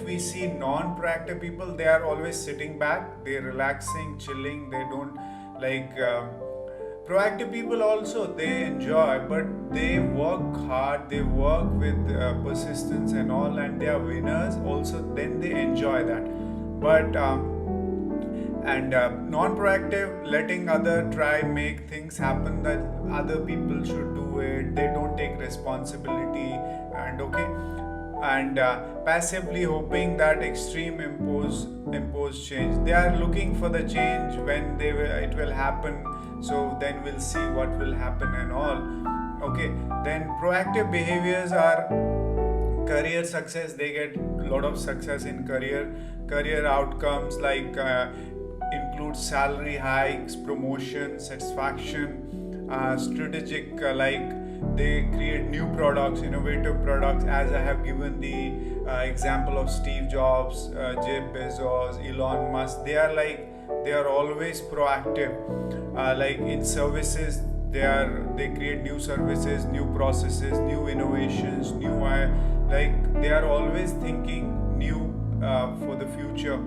we see non-proactive people, they are always sitting back, they're relaxing, chilling, they don't like. Proactive people also, they enjoy, but they work hard, they work with persistence and all, and they are winners also, then they enjoy that. But and non-proactive, letting other try make things happen, that other people should do it, they don't take responsibility, and okay, and passively hoping that extreme impose change. They are looking for the change when it will happen, so then we'll see what will happen and all. Okay, then proactive behaviors are career success. They get a lot of success in career outcomes, like include salary hikes, promotion, satisfaction, strategic, like they create new products, innovative products, as I have given the example of Steve Jobs, Jeff Bezos, Elon Musk. They are always proactive, like in services, they create new services, new processes, new innovations, new like they are always thinking new for the future.